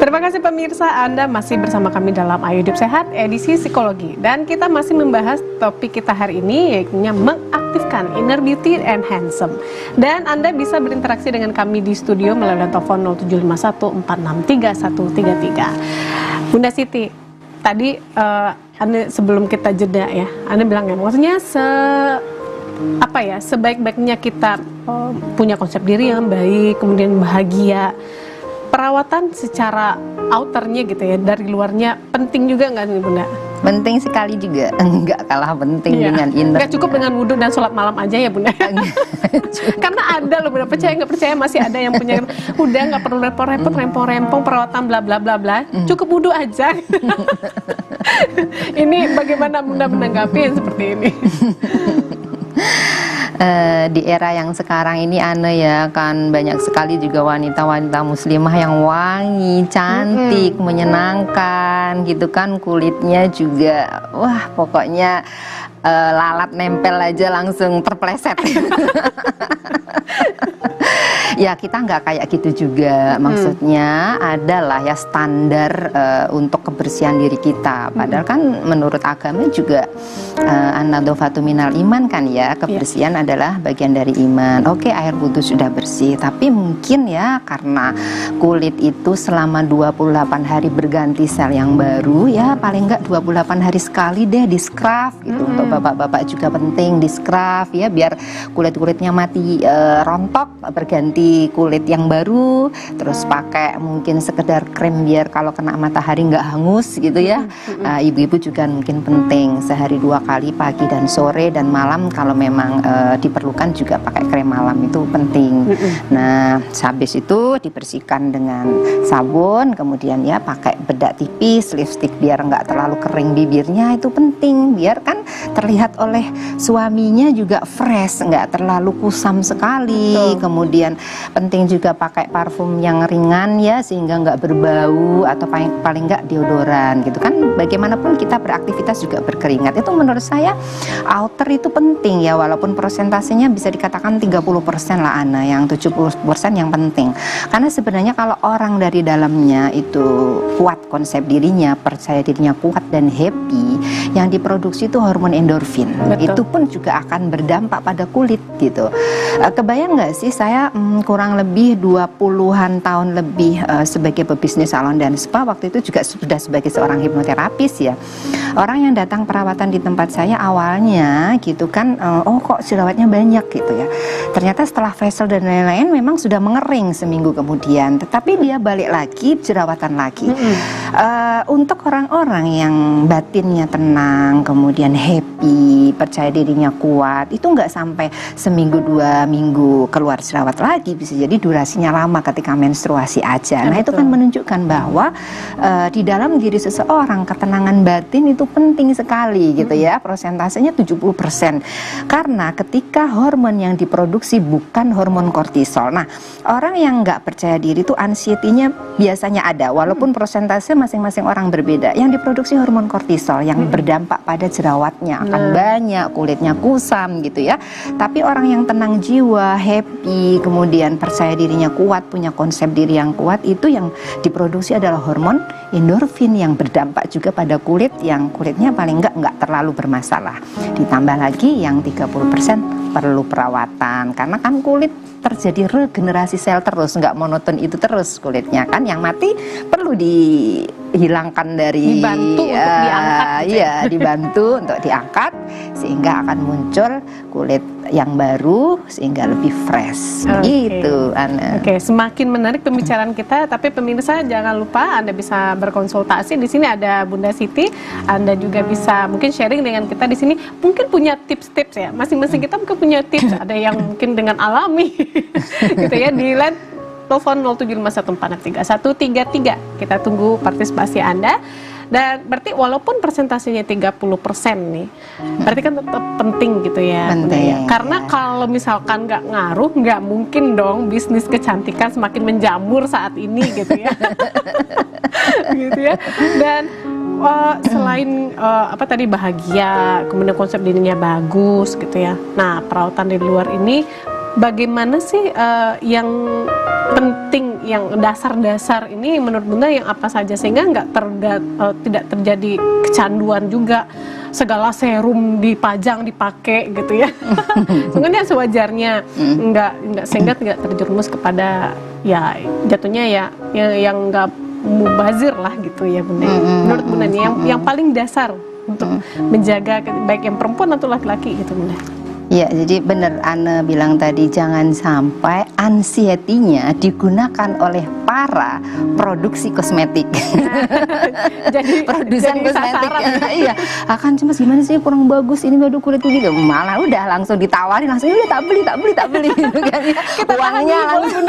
Terima kasih pemirsa, Anda masih bersama kami dalam Ayo Hidup Sehat edisi psikologi. Dan kita masih membahas topik kita hari ini, yaitu mengaktifkan inner beauty and handsome. Dan Anda bisa berinteraksi dengan kami di studio melalui telepon 0751463133. Bunda Siti, tadi Anda sebelum kita jeda ya, Anda bilang ya, maksudnya sebaik-baiknya kita punya konsep diri yang baik, kemudian bahagia. Perawatan secara outernya gitu ya, dari luarnya penting juga nggak nih Bunda? Penting sekali juga, enggak kalah penting dengan inner. Nggak cukup dengan wudhu dan sholat malam aja ya Bunda? Karena ada loh Bunda, percaya nggak percaya masih ada yang punya, udah nggak perlu repot-repot, rempong-rempong, perawatan bla bla bla bla, cukup wudhu aja. Ini bagaimana Bunda menanggapi yang seperti ini? Di era yang sekarang ini ya kan banyak sekali juga wanita-wanita muslimah yang wangi, cantik, menyenangkan gitu kan, kulitnya juga wah pokoknya lalat nempel aja langsung terpleset. Ya kita nggak kayak gitu juga, maksudnya adalah ya standar untuk kebersihan diri kita. Padahal kan menurut agama juga an-nadhofatu minal iman kan ya, kebersihan adalah bagian dari iman. Oke, air wudhu sudah bersih, tapi mungkin ya karena kulit itu selama 28 hari berganti sel yang baru ya, paling nggak 28 hari sekali deh di scrub gitu. Untuk bapak-bapak juga penting di scrub ya, biar kulit-kulitnya mati rontok, berganti kulit yang baru, terus pakai mungkin sekedar krim biar kalau kena matahari nggak hangus gitu ya. Ibu-ibu juga mungkin penting sehari 2 kali, pagi dan sore dan malam, kalau memang diperlukan juga pakai krim malam, itu penting. Nah habis itu dibersihkan dengan sabun, kemudian ya pakai bedak tipis, lipstick biar nggak terlalu kering bibirnya, itu penting biar kan terlihat oleh suaminya juga fresh, nggak terlalu kusam sekali. Kemudian penting juga pakai parfum yang ringan ya, sehingga nggak berbau, atau paling nggak deodoran gitu kan. Bagaimanapun kita beraktivitas juga berkeringat, itu menurut saya outer itu penting ya, walaupun persentasenya bisa dikatakan 30% lah Ana, yang 70% yang penting. Karena sebenarnya kalau orang dari dalamnya itu kuat konsep dirinya, percaya dirinya kuat dan happy, yang diproduksi itu hormon endorfin. Betul. Itu pun juga akan berdampak pada kulit gitu. Kebayang nggak sih, saya kurang lebih 20-an tahun lebih sebagai pebisnis salon dan spa, waktu itu juga sudah sebagai seorang hipnoterapis ya. Orang yang datang perawatan di tempat saya awalnya gitu kan, oh kok jerawatnya banyak gitu ya. Ternyata setelah facial dan lain-lain memang sudah mengering seminggu kemudian, tetapi dia balik lagi jerawatan lagi. Untuk orang-orang yang batinnya tenang, kemudian happy, percaya dirinya kuat, itu nggak sampai seminggu 2 minggu keluar jerawat lagi, bisa jadi durasinya lama ketika menstruasi aja. Nah itu kan menunjukkan bahwa di dalam diri seseorang ketenangan batin itu penting sekali gitu ya, persentasenya 70%. Karena ketika hormon yang diproduksi bukan hormon kortisol. Nah orang yang nggak percaya diri itu anxiety-nya biasanya ada, walaupun persentase masing-masing orang berbeda. Yang diproduksi hormon kortisol yang berdampak pada jerawatnya akan banyak, kulitnya kusam gitu ya. Tapi orang yang tenang jiwa, happy, kemudian percaya dirinya kuat, punya konsep diri yang kuat, itu yang diproduksi adalah hormon endorfin yang berdampak juga pada kulit, yang kulitnya paling nggak terlalu bermasalah. Ditambah lagi yang 30% perlu perawatan, karena kan kulit terjadi regenerasi sel terus, nggak monoton itu terus kulitnya kan, yang mati perlu dihilangkan dari dibantu untuk diangkat gitu ya, dibantu untuk diangkat sehingga akan muncul kulit yang baru sehingga lebih fresh. Gitu Ana. Oke, semakin menarik pembicaraan kita, tapi pemirsa jangan lupa Anda bisa berkonsultasi. Di sini ada Bunda Siti, Anda juga bisa mungkin sharing dengan kita di sini, mungkin punya tips-tips ya. Masing-masing kita mungkin punya tips, ada yang mungkin dengan alami gitu ya, di line telepon 0751463133. Kita tunggu partisipasi Anda. Dan berarti walaupun persentasenya 30% nih, berarti kan tetap penting gitu ya. Penting. Karena kalau misalkan nggak ngaruh, nggak mungkin dong bisnis kecantikan semakin menjamur saat ini gitu ya. Gitu ya. Dan selain tadi bahagia, kemudian konsep dirinya bagus gitu ya. Nah, perawatan di luar ini bagaimana sih yang penting yang dasar-dasar ini menurut Bunda yang apa saja sehingga tidak terjadi kecanduan juga segala serum dipajang dipakai gitu ya. Sebenarnya sewajarnya enggak sehingga tidak terjerumus kepada ya jatuhnya ya yang enggak mubazir lah gitu ya Bunda. Menurut Bunda nih yang paling dasar untuk menjaga baik yang perempuan atau laki-laki gitu Bunda. Ya, jadi benar Anne bilang tadi, jangan sampai anxiety-nya digunakan oleh para produksi kosmetik. Jadi produsen kosmetik. sasaran. Iya, akan cuma gimana sih kurang bagus ini, aduh kulit gitu. Malah udah langsung ditawarin, langsung udah tak beli gitu kan ya. Kita Uangnya tahan dulu, langsung.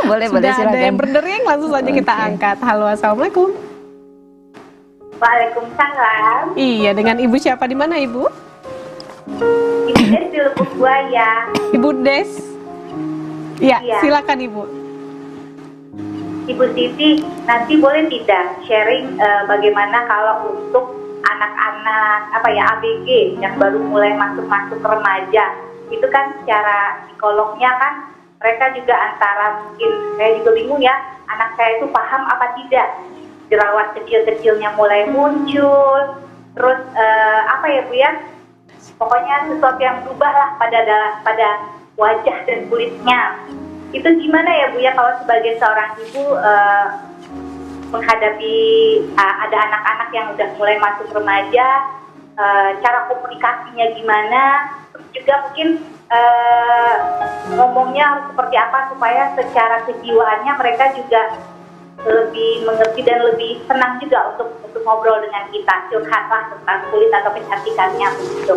boleh Sudah silakan. ada yang berdering, langsung saja kita angkat. Halo, assalamualaikum. Waalaikumsalam. Iya, dengan Ibu siapa di mana Ibu? Ibu Des di Lubuk Buaya. Ibu Des. Ya, Iya. silakan Ibu. Ibu Siti, nanti boleh tidak sharing bagaimana kalau untuk anak-anak ABG yang baru mulai masuk remaja, itu kan secara psikolognya kan mereka juga antara mungkin saya juga bingung ya, anak saya itu paham apa tidak, jerawat kecil-kecilnya mulai muncul, terus Bu ya, pokoknya sesuatu yang berubah lah pada wajah dan kulitnya. Itu gimana ya Bu ya kalau sebagai seorang ibu menghadapi ada anak-anak yang udah mulai masuk remaja, cara komunikasinya gimana, terus juga mungkin ngomongnya harus seperti apa supaya secara kejiwaannya mereka juga lebih mengerti dan lebih senang juga untuk ngobrol dengan kita, curhatlah tentang kulit atau kecantikannya begitu.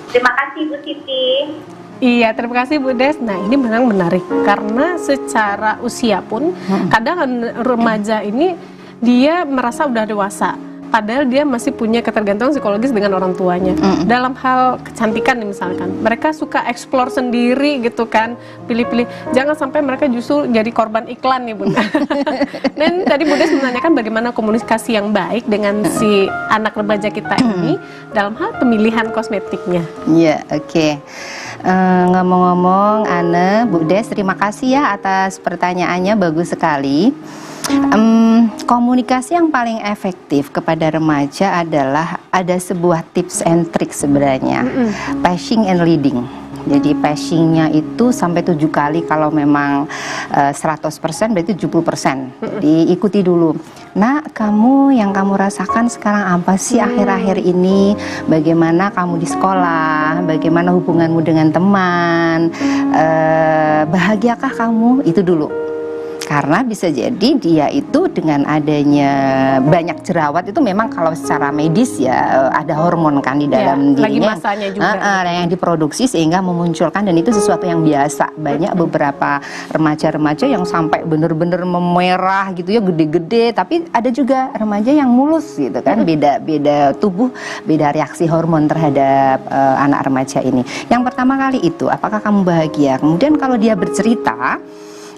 Terima kasih Bu Siti. Iya, terima kasih Bu Des. Nah, ini memang menarik karena secara usia pun kadang remaja ini dia merasa udah dewasa, padahal dia masih punya ketergantungan psikologis dengan orang tuanya. Dalam hal kecantikan nih misalkan, mereka suka explore sendiri gitu kan, pilih-pilih. Jangan sampai mereka justru jadi korban iklan nih Bunda. Dan tadi Bu Des menanyakan bagaimana komunikasi yang baik dengan si anak remaja kita ini dalam hal pemilihan kosmetiknya. Iya, oke. Ngomong-ngomong, Anne, Bu Des, terima kasih ya atas pertanyaannya, bagus sekali. Komunikasi yang paling efektif kepada remaja adalah ada sebuah tips and trick sebenarnya, pacing and leading. Jadi pacingnya itu sampai 7 kali, kalau memang 100% berarti 70%. Jadi ikuti dulu. Nah, yang kamu rasakan sekarang apa sih akhir-akhir ini? Bagaimana kamu di sekolah? Bagaimana hubunganmu dengan teman? Bahagiakah kamu? Itu dulu. Karena bisa jadi dia itu dengan adanya banyak jerawat itu memang kalau secara medis ya ada hormon kan di dalam dirinya. Lagi masanya juga. Yang diproduksi sehingga memunculkan, dan itu sesuatu yang biasa. Banyak beberapa remaja-remaja yang sampai bener-bener memerah gitu ya, gede-gede. Tapi ada juga remaja yang mulus gitu kan. Beda tubuh, beda reaksi hormon terhadap anak remaja ini. Yang pertama kali itu, apakah kamu bahagia? Kemudian kalau dia bercerita,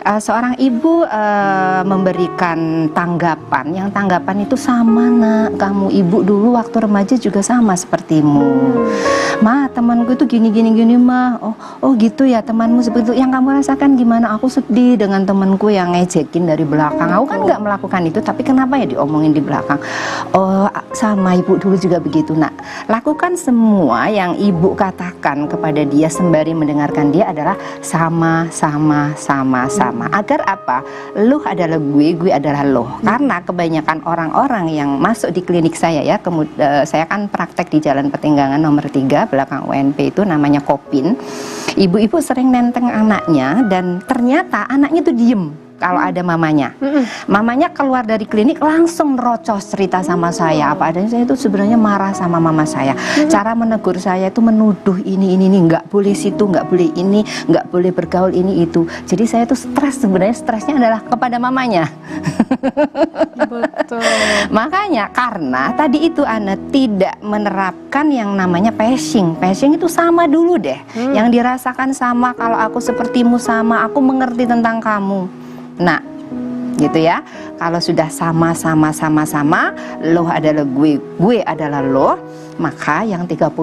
seorang ibu memberikan tanggapan, yang tanggapan itu sama, nak, kamu ibu dulu waktu remaja juga sama sepertimu. Ma, temanku itu gini ma. Oh gitu ya, temanmu seperti itu. Yang kamu rasakan gimana? Aku sedih dengan temanku yang ngejekin dari belakang. Aku kan nggak melakukan itu, tapi kenapa ya diomongin di belakang? Oh, sama ibu dulu juga begitu, nak. Lakukan semua yang ibu katakan kepada dia sembari mendengarkan dia adalah sama. Agar apa? Lu adalah gue adalah lo. Karena kebanyakan orang-orang yang masuk di klinik saya ya, saya kan praktek di Jalan Petinggangan nomor 3 belakang UNP itu, namanya Kopin. Ibu-ibu sering nenteng anaknya dan ternyata anaknya tuh diem kalau ada mamanya. Mamanya keluar dari klinik langsung nerocos cerita sama saya apa adanya. Saya itu sebenarnya marah sama mama saya. Cara menegur saya itu menuduh ini, nggak boleh situ, nggak boleh ini, nggak boleh bergaul ini itu. Jadi saya itu stres, sebenarnya stresnya adalah kepada mamanya. Betul. Makanya karena tadi itu Ana tidak menerapkan yang namanya pacing. Pacing itu sama dulu deh. Yang dirasakan sama, kalau aku sepertimu sama, aku mengerti tentang kamu. Nah, gitu ya. Kalau sudah sama, lo adalah gue adalah lo, maka yang 30%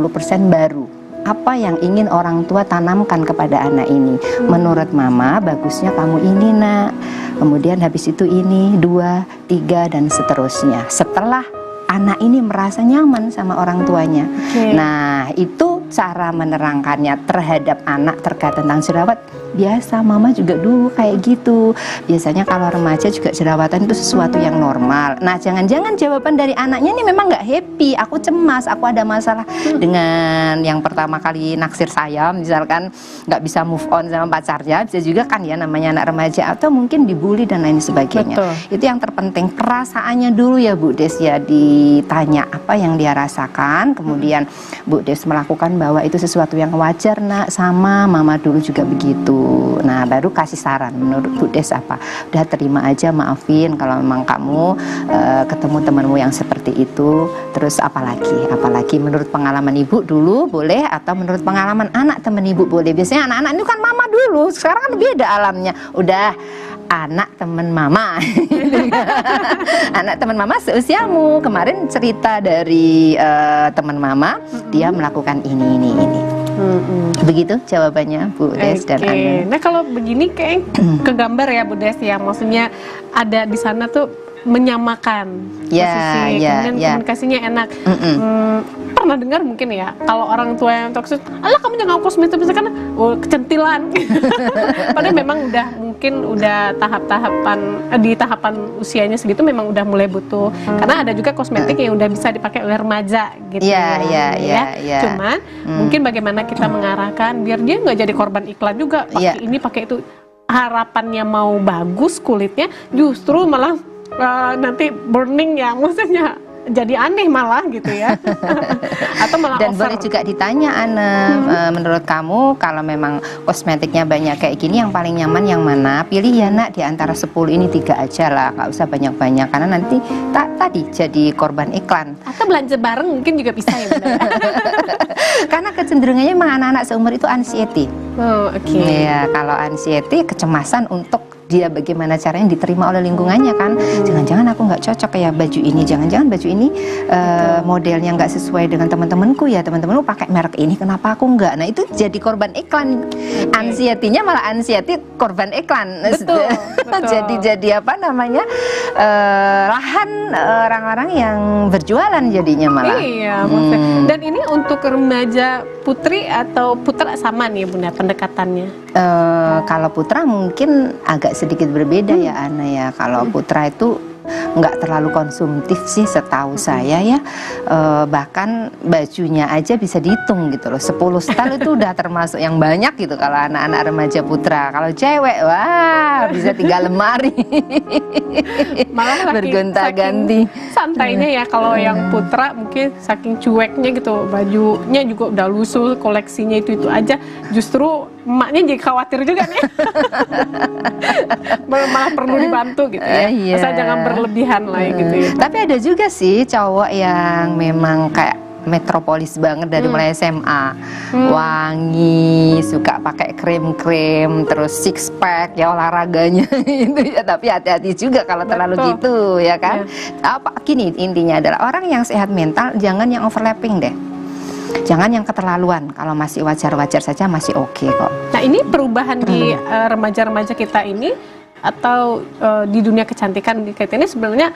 baru. Apa yang ingin orang tua tanamkan kepada anak ini? Menurut mama, bagusnya kamu ini, nak. kemudian habis itu ini 2, 3 dan seterusnya. Setelah anak ini merasa nyaman sama orang tuanya. Nah, itu cara menerangkannya terhadap anak terkait tentang jerawat. Biasa, mama juga dulu kayak gitu. Biasanya kalau remaja juga jerawatan itu sesuatu yang normal. Nah, jangan-jangan jawaban dari anaknya ini memang nggak happy. Aku cemas, aku ada masalah dengan yang pertama kali naksir saya, misalkan nggak bisa move on sama pacarnya. Bisa juga kan ya, namanya anak remaja, atau mungkin dibully dan lain sebagainya. Betul. Itu yang terpenting, perasaannya dulu ya Bu Des ya, ditanya apa yang dia rasakan. Kemudian Bu Des melakukan bahwa itu sesuatu yang wajar nak, sama mama dulu juga begitu. Nah, baru kasih saran menurut Bu Des apa. Udah terima aja, maafin kalau memang kamu ketemu temanmu yang seperti itu. Terus apalagi menurut pengalaman ibu dulu boleh, atau menurut pengalaman anak temen ibu boleh. Biasanya anak-anak itu kan mama dulu, sekarang kan beda alamnya. Udah anak temen mama. Anak temen mama seusiamu. Kemarin cerita dari temen mama, dia melakukan ini. Begitu jawabannya Bu Des dan Ana. Nah, kalau begini kayak kegambar ya Bu Des ya, maksudnya ada di sana tuh menyamakan posisi, kemudian komunikasinya enak. Pernah dengar mungkin ya, kalau orang tua yang toksik, alah kamu jangan kosmetik karena kecentilan. Padahal memang udah di tahapan usianya segitu memang udah mulai butuh, karena ada juga kosmetik yang udah bisa dipakai oleh remaja gitu. Cuman mungkin bagaimana kita mengarahkan biar dia nggak jadi korban iklan juga, pakai ini pakai itu, harapannya mau bagus kulitnya, justru malah nanti burning ya, maksudnya jadi aneh malah gitu ya. Atau malah dan over. boleh juga ditanya Ana, menurut kamu kalau memang kosmetiknya banyak kayak gini, yang paling nyaman yang mana? Pilih ya nak, di antara 10 ini 3 aja lah, nggak usah banyak-banyak, karena nanti tadi jadi korban iklan. Atau belanja bareng mungkin juga bisa ya benar. Karena kecenderungannya memang anak-anak seumur itu anxiety. Ya, kalau anxiety, kecemasan untuk dia bagaimana caranya diterima oleh lingkungannya kan. Jangan-jangan aku nggak cocok kayak baju ini, jangan-jangan baju ini modelnya nggak sesuai dengan teman-temanku ya, teman-temanku pakai merek ini, kenapa aku nggak? Nah, itu jadi korban iklan. Anxiety-nya malah anxiety korban iklan. Betul. jadi apa namanya, lahan orang-orang yang berjualan jadinya malah. Iya, dan ini untuk remaja putri atau putra sama nih Bunda pendekatannya? Kalau putra mungkin agak sedikit berbeda ya Ana ya. Kalau putra itu nggak terlalu konsumtif sih setahu saya ya. Bahkan bajunya aja bisa dihitung gitu loh, 10 style itu udah termasuk yang banyak gitu kalau anak-anak remaja putra. Kalau cewek, wah bisa 3 lemari. Malah bergonta-ganti. Santainya ya kalau yang putra mungkin saking cueknya gitu, bajunya juga udah lusuh, koleksinya itu aja. Justru emaknya jadi khawatir juga nih. Malah perlu dibantu gitu ya. Asal jangan berlebihan lah gitu ya. Tapi ada juga sih cowok yang memang kayak metropolis banget dari mulai SMA, wangi, suka pakai krim-krim, terus six pack ya olahraganya itu ya. Tapi hati-hati juga kalau terlalu gitu ya kan. Gini, intinya adalah orang yang sehat mental jangan yang overlapping deh. Jangan yang keterlaluan, kalau masih wajar-wajar saja masih oke kok. Nah, ini perubahan di remaja-remaja kita ini atau di dunia kecantikan kita ini sebenarnya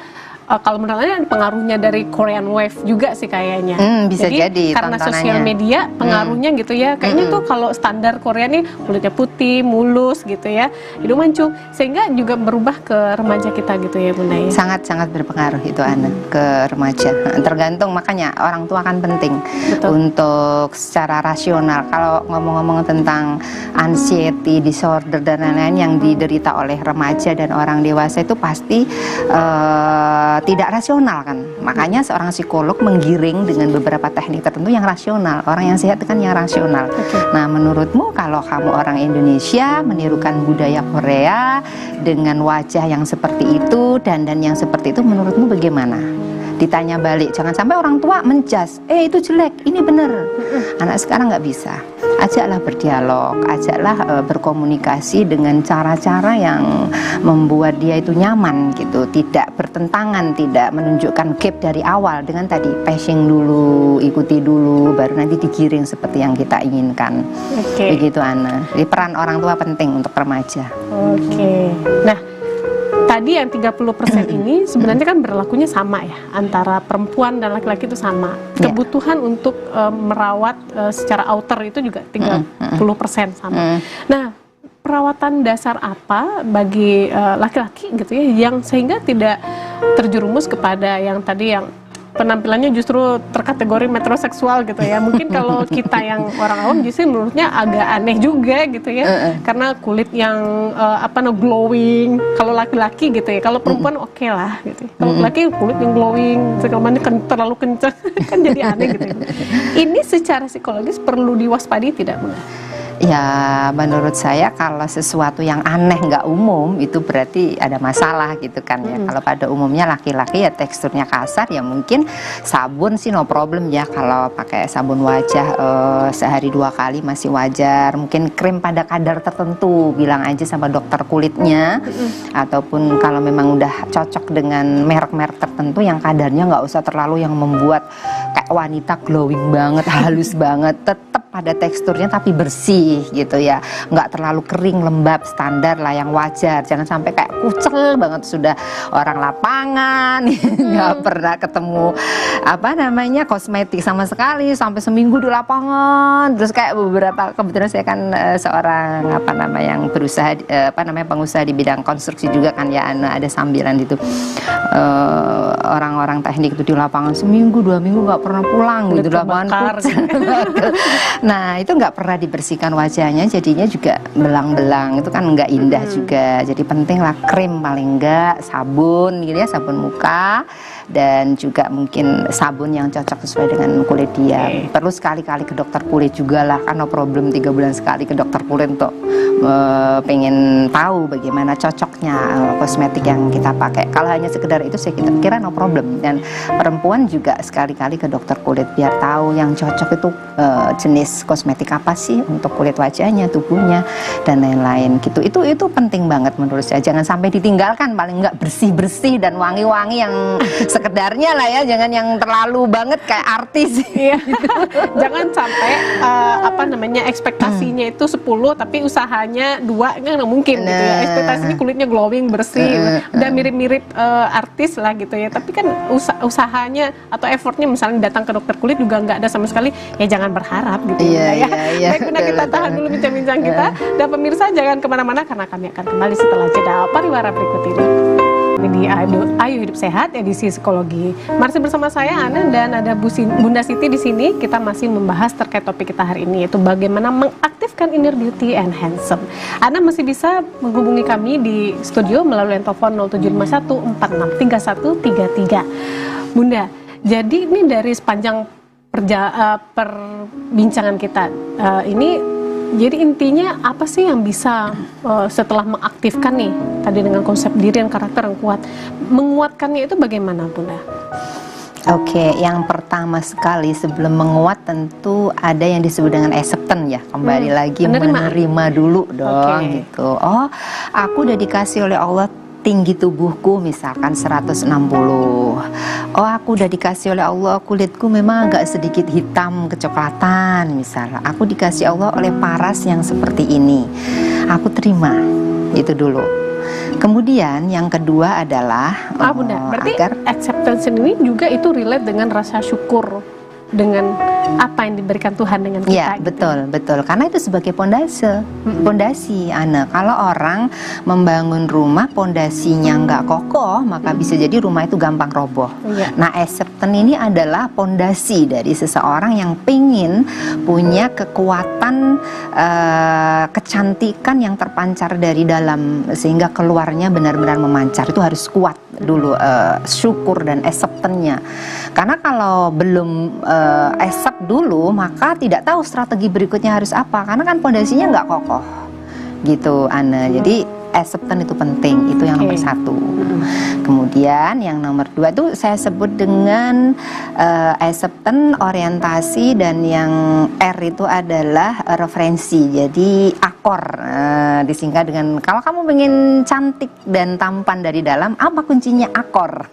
kalau menurut saya pengaruhnya dari Korean Wave juga sih kayaknya. Bisa jadi karena sosial media pengaruhnya gitu ya. Kayaknya tuh kalau standar Korea nih kulitnya putih, mulus gitu ya, hidung mancung, sehingga juga berubah ke remaja kita gitu ya Bunda ya. Sangat-sangat berpengaruh itu Ana ke remaja. Tergantung, makanya orang tua kan penting. Untuk secara rasional. Kalau ngomong-ngomong tentang anxiety disorder dan lain-lain yang diderita oleh remaja dan orang dewasa itu pasti tidak rasional kan. Makanya seorang psikolog menggiring dengan beberapa teknik tertentu yang rasional. Orang yang sehat kan yang rasional. Nah, menurutmu kalau kamu orang Indonesia menirukan budaya Korea dengan wajah yang seperti itu, dandan yang seperti itu, menurutmu bagaimana? Ditanya balik, jangan sampai orang tua menjas, itu jelek, ini bener. Anak sekarang nggak bisa. Ajaklah berdialog, ajaklah berkomunikasi dengan cara-cara yang membuat dia itu nyaman gitu, tidak bertentangan, tidak menunjukkan gap dari awal. Dengan tadi pacing dulu, ikuti dulu, baru nanti digiring seperti yang kita inginkan. Begitu Ana. Jadi peran orang tua penting untuk remaja. Nah, tadi yang 30% ini sebenarnya kan berlakunya sama ya, antara perempuan dan laki-laki itu sama. Kebutuhan untuk merawat secara outer itu juga 30% sama. Nah, perawatan dasar apa bagi laki-laki gitu ya, yang sehingga tidak terjerumus kepada yang tadi yang penampilannya justru terkategori metroseksual gitu ya. Mungkin kalau kita yang orang awam justru menurutnya agak aneh juga gitu ya, karena kulit yang glowing. Kalau laki-laki gitu ya, kalau perempuan oke lah gitu. Kalau laki kulit yang glowing segala macam terlalu kencang kan jadi aneh gitu ya. Ini secara psikologis perlu diwaspadi tidak, Bunda? Ya, menurut saya kalau sesuatu yang aneh nggak umum itu berarti ada masalah gitu kan ya. Kalau pada umumnya laki-laki ya teksturnya kasar ya mungkin sabun sih no problem ya. Kalau pakai sabun wajah sehari 2 kali masih wajar. Mungkin krim pada kadar tertentu bilang aja sama dokter kulitnya. Ataupun kalau memang udah cocok dengan merek-merek tertentu yang kadarnya nggak usah terlalu yang membuat kayak wanita glowing banget, halus banget, tetap pada teksturnya tapi bersih gitu ya, nggak terlalu kering, lembab, standar lah yang wajar. Jangan sampai kayak kucel banget, sudah orang lapangan nggak pernah ketemu kosmetik sama sekali sampai seminggu di lapangan. Terus kayak beberapa, kebetulan saya kan seorang yang berusaha pengusaha di bidang konstruksi juga kan ya, ada sambilan itu orang-orang teknik itu di lapangan seminggu 2 minggu nggak pernah pulang gitu, lapangan kucel. Nah itu nggak pernah dibersihkan wajahnya, jadinya juga belang-belang, itu kan nggak indah juga. Jadi penting lah krim paling nggak, sabun gitu ya, sabun muka, dan juga mungkin sabun yang cocok sesuai dengan kulit dia. Perlu sekali-kali ke dokter kulit juga lah, kan no problem 3 bulan sekali ke dokter kulit untuk pengen tahu bagaimana cocoknya kosmetik yang kita pakai. Kalau hanya sekedar itu saya kira no problem. Dan perempuan juga sekali-kali ke dokter kulit biar tahu yang cocok itu jenis kosmetik apa sih untuk kulit wajahnya, tubuhnya, dan lain-lain gitu. Itu penting banget menurut saya. Jangan sampai ditinggalkan, paling nggak bersih-bersih dan wangi-wangi yang sekedarnya lah ya, jangan yang terlalu banget kayak artis. Jangan sampai ekspektasinya itu 10 tapi usahanya 2, kan mungkin gitu ya. Ekspektasinya kulitnya glowing, bersih, udah mirip-mirip artis lah gitu ya. Tapi kan usahanya atau effortnya misalnya datang ke dokter kulit juga nggak ada sama sekali, ya jangan berharap gitu ya. Baik, Bunda, kita tahan dulu bincang-bincang kita. Dan pemirsa jangan kemana-mana karena kami akan kembali setelah jeda pariwara berikut ini. Di Ayo Hidup Sehat edisi psikologi. Masih bersama saya Ana dan ada Bunda Siti di sini. Kita masih membahas terkait topik kita hari ini, yaitu bagaimana mengaktifkan inner beauty and handsome. Anda masih bisa menghubungi kami di studio melalui telepon 0751463133. Bunda, jadi ini dari sepanjang perbincangan kita ini, jadi intinya apa sih yang bisa setelah mengaktifkan nih tadi dengan konsep diri dan karakter yang kuat, menguatkannya itu bagaimana, Bunda? Oke, yang pertama sekali sebelum menguat tentu ada yang disebut dengan acceptance ya. Kembali lagi menerima dulu dong gitu. Oh, aku udah dikasih oleh Allah tinggi tubuhku misalkan 160. Oh, aku udah dikasih oleh Allah kulitku memang agak sedikit hitam kecoklatan misalnya. Aku dikasih Allah oleh paras yang seperti ini. Aku terima. Itu dulu. Kemudian yang kedua adalah Bunda, berarti acceptance ini juga itu relate dengan rasa syukur dengan apa yang diberikan Tuhan dengan kita. Ya, betul. Karena itu sebagai pondasi, Ana. Kalau orang membangun rumah pondasinya nggak kokoh, maka bisa jadi rumah itu gampang roboh. Nah, acceptance ini adalah pondasi dari seseorang yang pingin punya kekuatan, kecantikan yang terpancar dari dalam sehingga keluarnya benar-benar memancar. Itu harus kuat dulu syukur dan acceptance-nya. Karena kalau belum accept dulu, maka tidak tahu strategi berikutnya harus apa, karena kan pondasinya nggak kokoh gitu, Ana. Jadi acceptance itu penting, itu yang nomor 1. Kemudian yang nomor 2 itu saya sebut dengan acceptance, orientasi, dan yang R itu adalah referensi. Jadi akor, disingkat dengan, kalau kamu pengen cantik dan tampan dari dalam, apa kuncinya? Akor.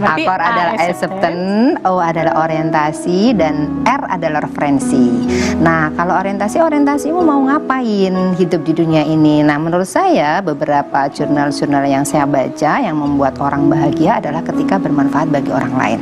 Akor adalah acceptance, O adalah orientasi, dan R adalah referensi. Nah, kalau orientasimu mau ngapain hidup di dunia ini? Nah, menurut saya beberapa jurnal-jurnal yang saya baca yang membuat orang bahagia adalah ketika bermanfaat bagi orang lain.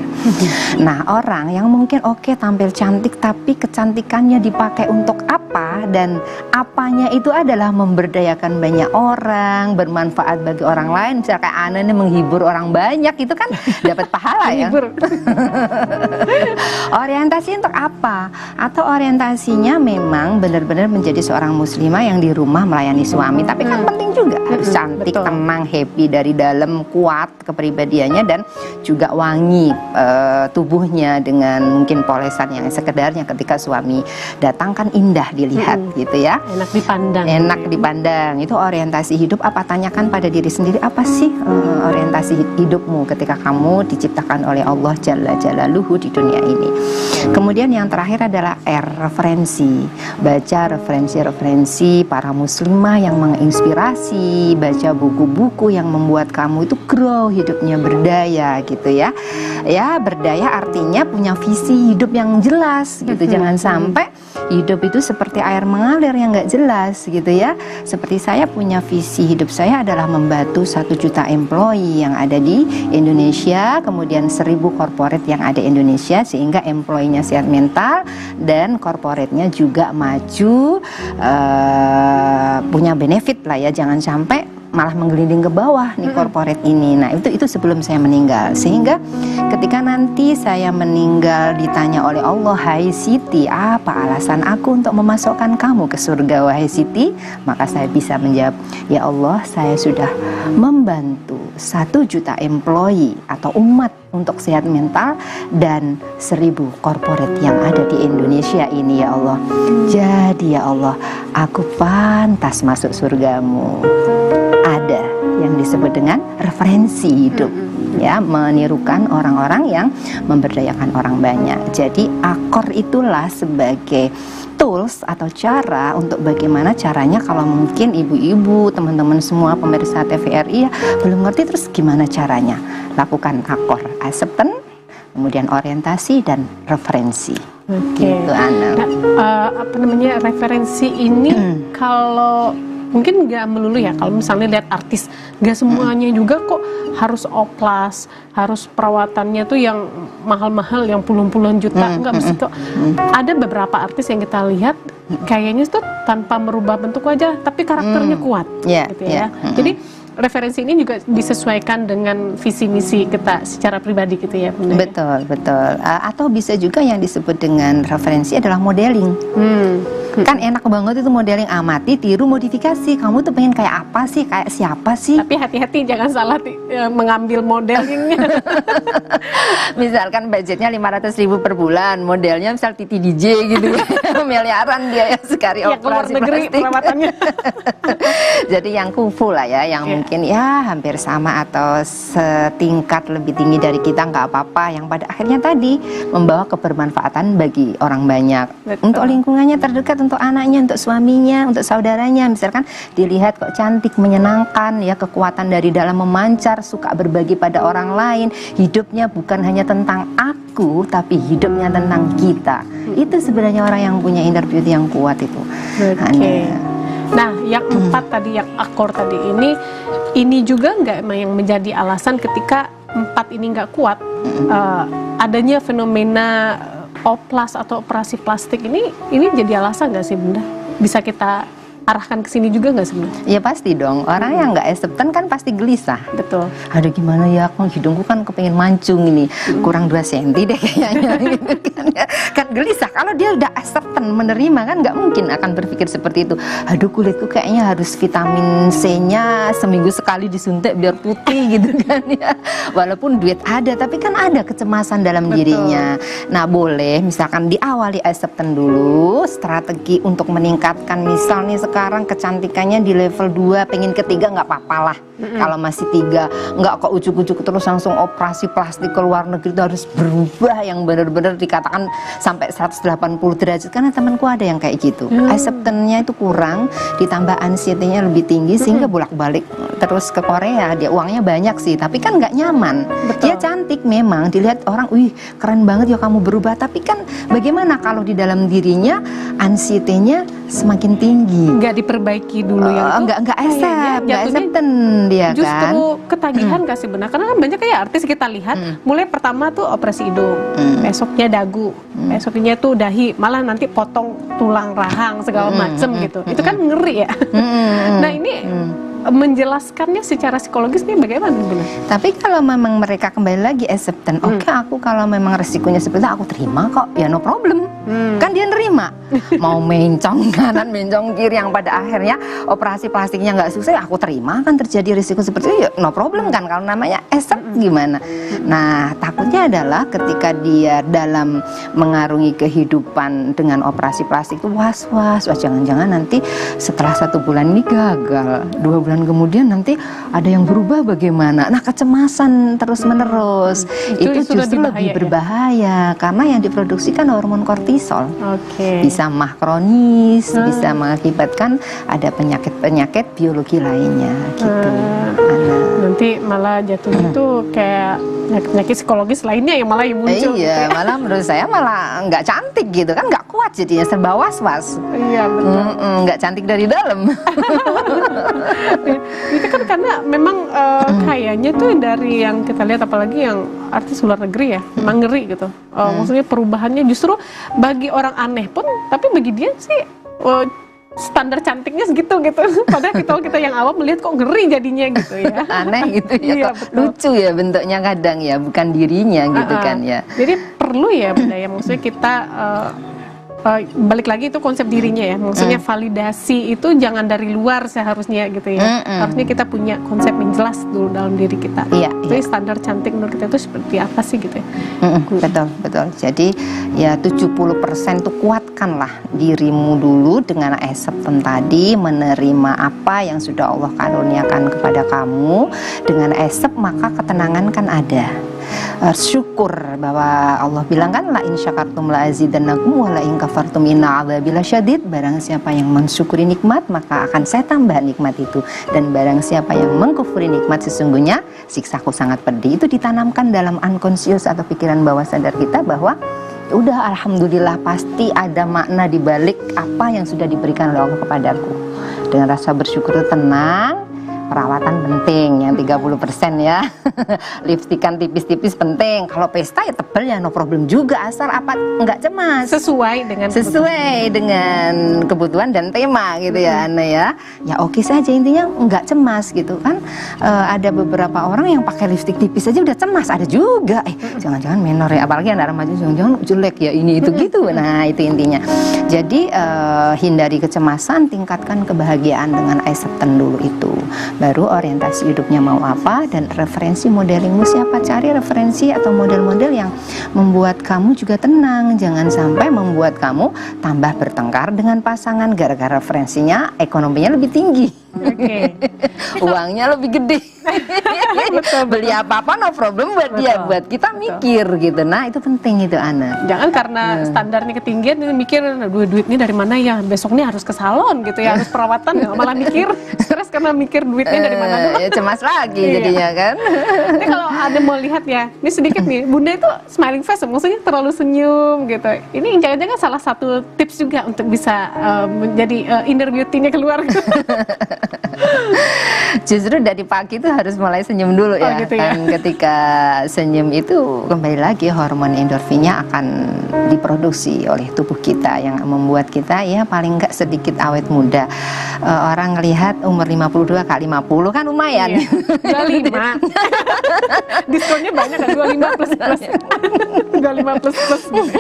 Nah, orang yang mungkin tampil cantik tapi kecantikannya dipakai untuk apa, dan apanya itu adalah memberdayakan banyak orang, bermanfaat bagi orang lain. Misalnya kayak Ana ini menghibur orang banyak, itu kan dapat pahala ya. Orientasi untuk apa? Atau orientasinya memang benar-benar menjadi seorang muslimah yang di rumah melayani suami, tapi kan penting juga harus cantik, tenang, happy dari dalam, kuat kepribadiannya, dan juga wangi tubuhnya dengan mungkin polesan yang sekedarnya. Ketika suami datang kan indah dilihat gitu ya, enak dipandang. Itu orientasi hidup apa? Tanyakan pada diri sendiri, apa sih orientasi hidupmu ketika kamu diciptakan oleh Allah Jalla Jalaluhu di dunia ini. Kemudian yang terakhir adalah referensi. Baca referensi para muslimah yang menginspirasi, baca buku-buku yang membuat kamu itu grow, hidupnya berdaya gitu ya. Ya, berdaya artinya punya visi hidup yang jelas gitu. Jangan sampai hidup itu seperti air mengalir yang nggak jelas gitu ya. Seperti saya punya visi hidup saya adalah membantu 1 juta employee yang ada di Indonesia, kemudian 1000 corporate yang ada di Indonesia, sehingga employee-nya sehat mental dan corporate-nya juga maju, punya benefit lah ya. Jangan sampai malah menggelinding ke bawah nih corporate ini. Nah, itu sebelum saya meninggal. Sehingga ketika nanti saya meninggal ditanya oleh Allah, "Hai Siti, apa alasan aku untuk memasukkan kamu ke surga wahai Siti?" Maka saya bisa menjawab, "Ya Allah, saya sudah membantu 1 juta employee atau umat untuk sehat mental dan 1000 corporate yang ada di Indonesia ini ya Allah. Jadi ya Allah, aku pantas masuk surgamu." Ada yang disebut dengan referensi hidup, ya, menirukan orang-orang yang memberdayakan orang banyak. Jadi akor itulah sebagai tools atau cara untuk bagaimana caranya kalau mungkin ibu-ibu, teman-teman semua pemirsa TVRI ya belum ngerti, terus gimana caranya lakukan akor, acceptance, kemudian orientasi dan referensi. Gitu, Ana. Nah, referensi ini kalau mungkin nggak melulu ya, kalau misalnya lihat artis, nggak semuanya juga kok harus oplas, harus perawatannya tuh yang mahal-mahal, yang puluhan juta, nggak mesti kok. Ada beberapa artis yang kita lihat kayaknya tuh tanpa merubah bentuk wajah, tapi karakternya kuat, gitu ya. Jadi referensi ini juga disesuaikan dengan visi misi kita secara pribadi gitu ya, Bunda. Betul. Atau bisa juga yang disebut dengan referensi adalah modeling. Kan enak banget itu modeling, amati, tiru, modifikasi. Kamu tuh pengen kayak apa sih, kayak siapa sih? Tapi hati-hati jangan salah mengambil modelingnya. Misalkan budgetnya 500.000 per bulan, modelnya misal Titi DJ gitu ya. Miliaran dia ya sekali operasi keluar negeri perawatannya. Jadi yang kufu lah ya, yang mungkin ya hampir sama atau setingkat lebih tinggi dari kita, nggak apa-apa. Yang pada akhirnya tadi membawa kebermanfaatan bagi orang banyak. Betul. Untuk lingkungannya terdekat, untuk anaknya, untuk suaminya, untuk saudaranya. Misalkan dilihat kok cantik, menyenangkan ya, kekuatan dari dalam memancar, suka berbagi pada orang lain. Hidupnya bukan hanya tentang aku, tapi hidupnya tentang kita. Itu sebenarnya orang yang punya inner beauty yang kuat itu. Nah, yang 4 tadi, yang akor tadi ini juga nggak yang menjadi alasan ketika 4 ini nggak kuat, adanya fenomena oplas atau operasi plastik ini jadi alasan nggak sih, Bunda? Bisa kita arahkan ke sini juga nggak sebenarnya? Ya pasti dong, orang yang nggak acceptance kan pasti gelisah. Betul. Aduh gimana ya, hidungku kan kepengen mancung ini, kurang 2 cm deh kayaknya. Kan gelisah. Kalau dia udah acceptance, menerima, kan nggak mungkin akan berpikir seperti itu. Aduh kulitku kayaknya harus vitamin C-nya seminggu sekali disuntik biar putih gitu kan ya. Walaupun duit ada, tapi kan ada kecemasan dalam dirinya. Nah boleh misalkan diawali acceptance dulu, strategi untuk meningkatkan, misalnya sekarang kecantikannya di level 2, pengen ke 3 nggak apa-apa lah. Kalau masih 3, nggak kok ujuk-ujuk terus langsung operasi plastik ke luar negeri, itu harus berubah yang benar-benar dikatakan sampai 180 derajat. Karena temanku ada yang kayak gitu, acceptance-nya itu kurang, ditambah anxiety-nya lebih tinggi, sehingga bolak-balik terus ke Korea. Dia uangnya banyak sih, tapi kan nggak nyaman. Dia cantik memang, dilihat orang, wih keren banget ya kamu berubah, tapi kan bagaimana kalau di dalam dirinya anxiety-nya semakin tinggi. Nggak diperbaiki dulu ya itu Nggak kayaknya nggak jatuhnya acceptance dia kan. justru ketagihan kasih benar, karena kan banyak kayak artis kita lihat mulai pertama tuh operasi hidung, besoknya dagu, besoknya tuh dahi, malah nanti potong tulang rahang segala macem gitu. Itu kan ngeri ya. Nah ini menjelaskannya secara psikologis nih bagaimana benar? Tapi kalau memang mereka kembali lagi acceptance, oke, aku kalau memang resikonya seperti itu aku terima kok, ya no problem. Kan dia nerima. Mau mencong kanan, mencong kiri, yang pada akhirnya operasi plastiknya nggak sukses, aku terima kan terjadi risiko seperti itu, ya no problem kan, kalau namanya accept gimana. Nah, takutnya adalah ketika dia dalam mengarungi kehidupan dengan operasi plastik itu was-was, jangan-jangan nanti setelah 1 bulan ini gagal, 2 bulan kemudian nanti ada yang berubah bagaimana. Nah, kecemasan terus-menerus itu justru lebih berbahaya karena yang diproduksikan hormon kortisol. Bisa mah kronis, bisa mengakibatkan ada penyakit-penyakit biologi lainnya gitu. Nanti malah jatuhnya tuh kayak penyakit psikologis lainnya yang malah muncul. Iya, malah menurut saya malah nggak cantik gitu kan, nggak kuat jadinya, serba was-was. Iya betul. Nggak cantik dari dalam. Itu kan karena memang kayaknya tuh dari yang kita lihat, apalagi yang artis luar negeri ya, memang ngeri gitu. Maksudnya perubahannya justru bagi orang aneh pun, tapi bagi dia sih standar cantiknya segitu gitu. Padahal kita yang awam melihat kok ngeri jadinya gitu ya. Aneh gitu ya, iya, kok lucu ya bentuknya kadang ya, bukan dirinya gitu kan ya. Jadi perlu ya Bunda ya, maksudnya kita balik lagi itu konsep dirinya ya, maksudnya validasi itu jangan dari luar seharusnya gitu ya. Harusnya kita punya konsep yang jelas dulu dalam diri kita. Jadi standar cantik menurut kita itu seperti apa sih gitu ya. Betul. Jadi ya 70% tuh kuatkanlah dirimu dulu dengan acceptance tadi, menerima apa yang sudah Allah karuniakan kepada kamu. Dengan accept maka ketenangan kan ada. Syukur bahwa Allah bilang kan, la in syakartum la azidannakum wa la in kafartum inna adzabi lasyadid. Barang siapa yang mensyukuri nikmat maka akan saya tambah nikmat itu, dan barang siapa yang mengkufuri nikmat sesungguhnya siksaku sangat pedih. Itu ditanamkan dalam unconscious atau pikiran bawah sadar kita bahwa udah alhamdulillah pasti ada makna di balik apa yang sudah diberikan oleh Allah kepadaku. Dengan rasa bersyukur itu tenang. Perawatan penting yang 30% ya. Lipstikan tipis-tipis penting. Kalau pesta ya tebel ya no problem juga, asal apa enggak cemas. Sesuai dengan kebutuhan dan tema gitu ya Ana ya. Ya oke saja, intinya enggak cemas gitu kan. Ada beberapa orang yang pakai lipstik tipis aja udah cemas, ada juga. Jangan-jangan menor ya, apalagi anak remaja, jangan-jangan jelek ya ini itu gitu. Nah, itu intinya. Jadi hindari kecemasan, tingkatkan kebahagiaan dengan acceptance dulu itu. Baru orientasi hidupnya mau apa, dan referensi modelingmu siapa. Cari referensi atau model-model yang membuat kamu juga tenang. Jangan sampai membuat kamu tambah bertengkar dengan pasangan gara-gara referensinya ekonominya lebih tinggi. Uangnya lebih gede. Beli apa-apa no problem buat dia, buat kita mikir gitu. Nah itu penting itu Ana. Jangan karena standarnya ketinggian mikir duitnya dari mana ya, besoknya harus ke salon gitu ya, harus perawatan, malah mikir stres karena mikir duitnya dari mana. Ya cemas lagi jadinya kan. Ini kalau ada mau lihat ya, ini sedikit nih, Bunda itu smiling face, maksudnya terlalu senyum gitu. Ini jangan-jangan salah satu tips juga untuk bisa menjadi inner beauty-nya keluar. Justru dari pagi itu harus mulai senyum dulu ya, gitu kan ya? Ketika senyum itu kembali lagi hormon endorfinnya akan diproduksi oleh tubuh kita yang membuat kita ya paling enggak sedikit awet muda. Orang ngelihat umur 52 kali 50 kan lumayan. 25. Diskonnya banyak kan, 25 plus 25 plus gitu.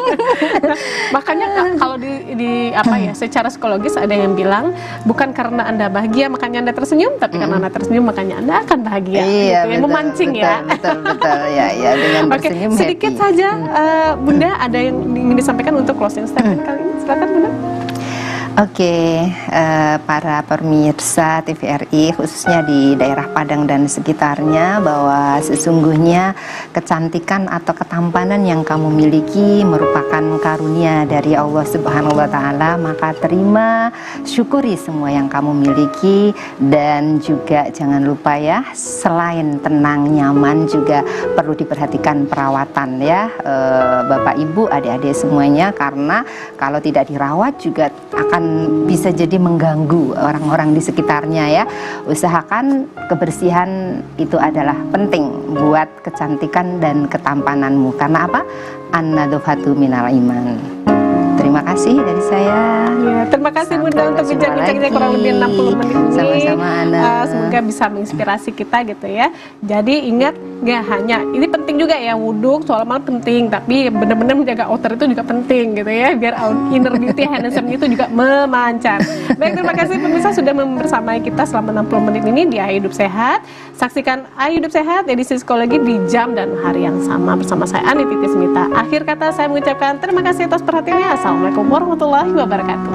Nah, makanya kalau di apa ya, secara psikologis ada yang bilang bukan karena Anda bahagia makanya Anda tersenyum, tapi karena Anda tersenyum makanya Anda akan bahagia. Iya, gitu, betul, memancing betul, betul ya dengan bersenyum sedikit happy. Saja Bunda ada yang ingin disampaikan untuk closing statement kali ini, silakan Bunda. Oke, para pemirsa TVRI khususnya di daerah Padang dan sekitarnya, bahwa sesungguhnya kecantikan atau ketampanan yang kamu miliki merupakan karunia dari Allah Subhanahu wa Ta'ala. Maka terima, syukuri semua yang kamu miliki, dan juga jangan lupa ya, selain tenang nyaman juga perlu diperhatikan perawatan ya, Bapak Ibu, adik-adik semuanya, karena kalau tidak dirawat juga akan akan bisa jadi mengganggu orang-orang di sekitarnya ya. Usahakan kebersihan itu adalah penting buat kecantikan dan ketampananmu. Karena apa? An-nadhofatu minal iman. Terima kasih dari saya. Ya, terima kasih Bunda Sampai untuk berjumpa bincang-bincangnya lagi. kurang lebih 60 menit ini. Sama-sama, Ana. Semoga bisa menginspirasi kita gitu ya. Jadi ingat, nggak hanya ini penting juga ya, wudhu soal malam penting, tapi benar-benar menjaga outer itu juga penting gitu ya, biar inner beauty handsome itu juga memancar. Baik, terima kasih pemirsa sudah membersamai kita selama 60 menit ini di Ayo Hidup Sehat. Saksikan Ayo Hidup Sehat edisi psikologi di jam dan hari yang sama bersama saya Ani Titis Mita. Akhir kata saya mengucapkan terima kasih atas perhatiannya. Assalamualaikum warahmatullahi wabarakatuh.